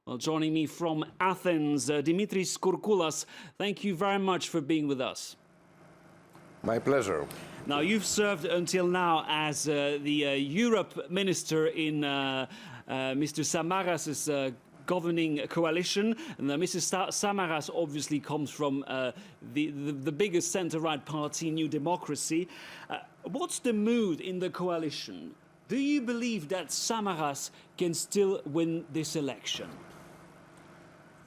Well, joining me from Athens, Dimitris Kourkoulas, thank you very much for being with us. My pleasure. Now, you've served until now as the Europe Minister in Mr. Samaras' governing coalition. And Mr. Samaras obviously comes from the biggest centre-right party, New Democracy. What's the mood in the coalition? Do you believe that Samaras can still win this election?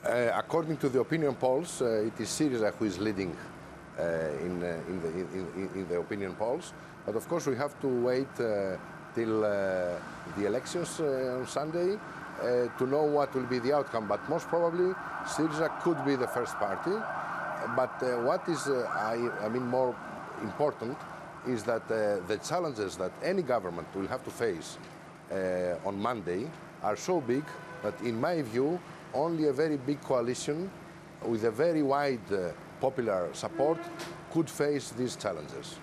According to the opinion polls, it is Syriza who is leading in the opinion polls. But of course we have to wait till the elections on Sunday to know what will be the outcome. But most probably Syriza could be the first party. But what is more important is that the challenges that any government will have to face on Monday are so big that, in my view, only a very big coalition with a very wide popular support could face these challenges.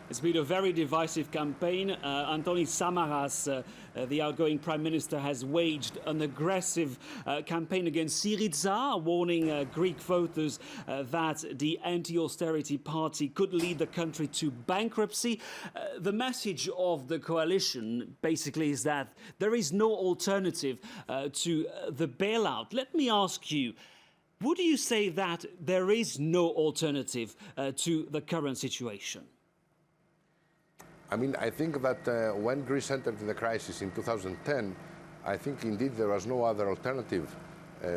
It's been a very divisive campaign. Antonis Samaras, the outgoing Prime Minister, has waged an aggressive campaign against Syriza, warning Greek voters that the anti-austerity party could lead the country to bankruptcy. The message of the coalition basically is that there is no alternative to the bailout. Let me ask you, would you say that there is no alternative to the current situation? I think that when Greece entered the crisis in 2010, I think indeed there was no other alternative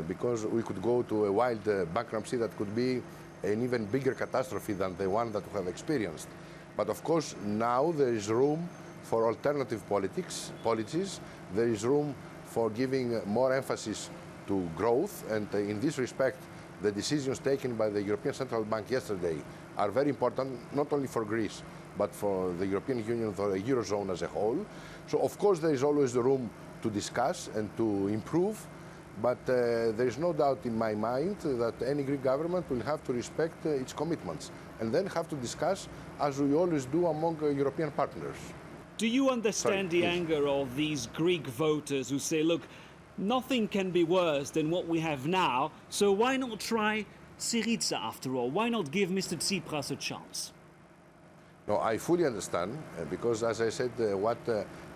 because we could go to a wild bankruptcy that could be an even bigger catastrophe than the one that we have experienced. But of course now there is room for alternative policies. There is room for giving more emphasis to growth, and in this respect the decisions taken by the European Central Bank yesterday are very important, not only for Greece but for the European Union, for the Eurozone as a whole. So of course there is always the room to discuss and to improve, but there is no doubt in my mind that any Greek government will have to respect its commitments and then have to discuss, as we always do among European partners. Do you understand the anger of these Greek voters who say, look, nothing can be worse than what we have now, so why not try Syriza after all? Why not give Mr. Tsipras a chance? No, I fully understand, because as I said, what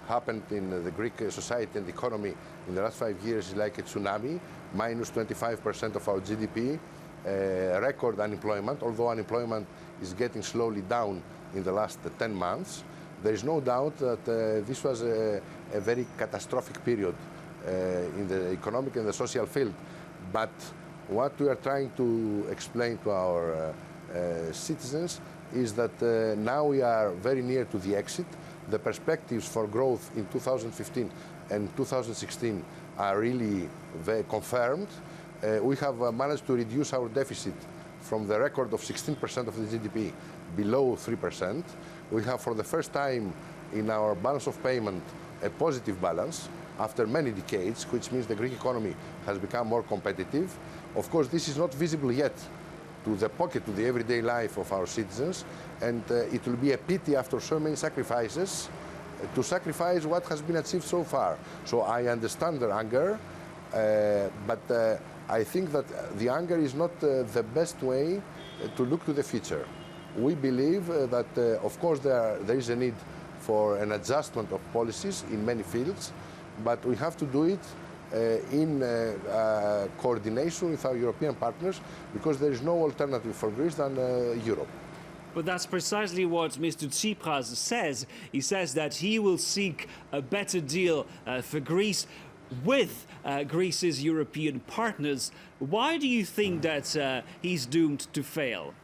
happened in the Greek society and economy in the last 5 years is like a tsunami, minus 25% of our GDP, record unemployment, although unemployment is getting slowly down in the last 10 months. There is no doubt that this was a very catastrophic period in the economic and the social field. But what we are trying to explain to our citizens is that now we are very near to the exit. The perspectives for growth in 2015 and 2016 are really very confirmed. We have managed to reduce our deficit from the record of 16% of the GDP below 3%. We have, for the first time in our balance of payment, a positive balance after many decades, which means the Greek economy has become more competitive. Of course, this is not visible yet to the pocket, to the everyday life of our citizens, and it will be a pity after so many sacrifices to sacrifice what has been achieved so far. So I understand their anger, but I think that the anger is not the best way to look to the future. We believe that, of course, there is a need for an adjustment of policies in many fields, but we have to do it in coordination with our European partners, because there is no alternative for Greece than Europe. But that's precisely what Mr. Tsipras says. He says that he will seek a better deal for Greece with Greece's European partners. Why do you think that he's doomed to fail?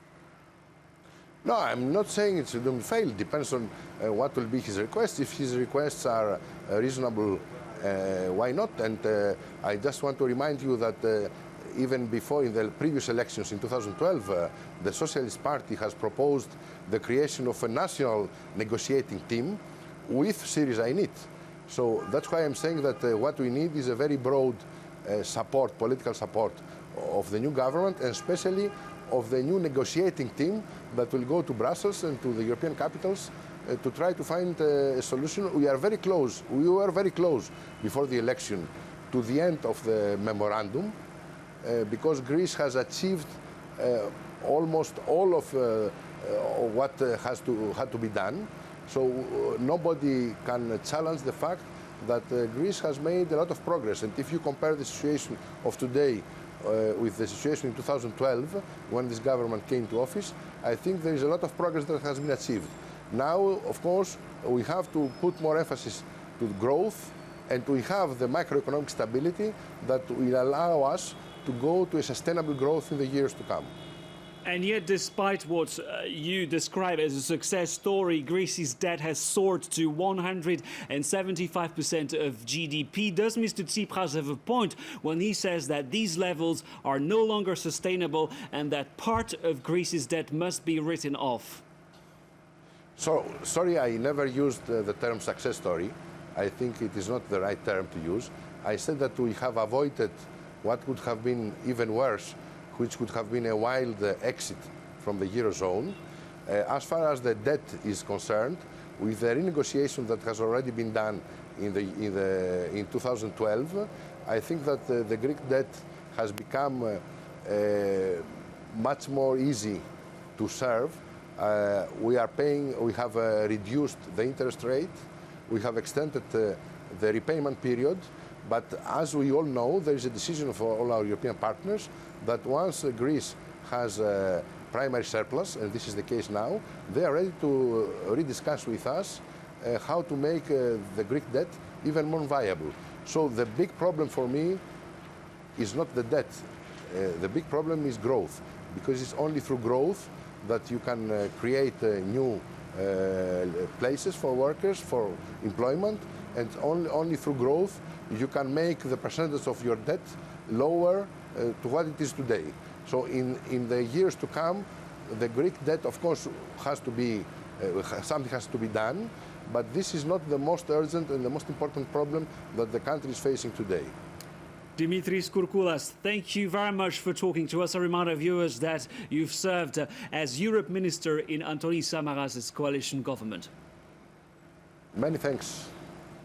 No, I'm not saying it's doomed to fail. It depends on what will be his requests. If his requests are reasonable, why not? And I just want to remind you that even before, in the previous elections in 2012, the Socialist Party has proposed the creation of a national negotiating team with Syriza in it. So that's why I'm saying that what we need is a very broad support, political support of the new government, and especially of the new negotiating team that will go to Brussels and to the European capitals to try to find a solution. We are very close. We were very close before the election to the end of the memorandum because Greece has achieved almost all of what had to be done. So nobody can challenge the fact that Greece has made a lot of progress. And if you compare the situation of today with the situation in 2012, when this government came to office, I think there is a lot of progress that has been achieved. Now, of course, we have to put more emphasis to growth, and we have the macroeconomic stability that will allow us to go to a sustainable growth in the years to come. And yet, despite what you describe as a success story, Greece's debt has soared to 175% of GDP. Does Mr. Tsipras have a point when he says that these levels are no longer sustainable and that part of Greece's debt must be written off? So, sorry, I never used the term success story. I think it is not the right term to use. I said that we have avoided what would have been even worse, which could have been a wild exit from the Eurozone. As far as the debt is concerned, with the renegotiation that has already been done in 2012, I think that the Greek debt has become much more easy to serve. We have reduced the interest rate, we have extended the repayment period, but as we all know, there is a decision for all our European partners that once Greece has a primary surplus, and this is the case now, they are ready to rediscuss with us how to make the Greek debt even more viable. So the big problem for me is not the debt. The big problem is growth, because it's only through growth that you can create new places for workers, for employment, and only through growth you can make the percentage of your debt lower to what it is today. So in the years to come, the Greek debt, of course, has to be, something has to be done, but this is not the most urgent and the most important problem that the country is facing today. Dimitris Kourkoulas, thank you very much for talking to us. I remind our viewers that you've served as Europe Minister in Antonis Samaras' coalition government. Many thanks.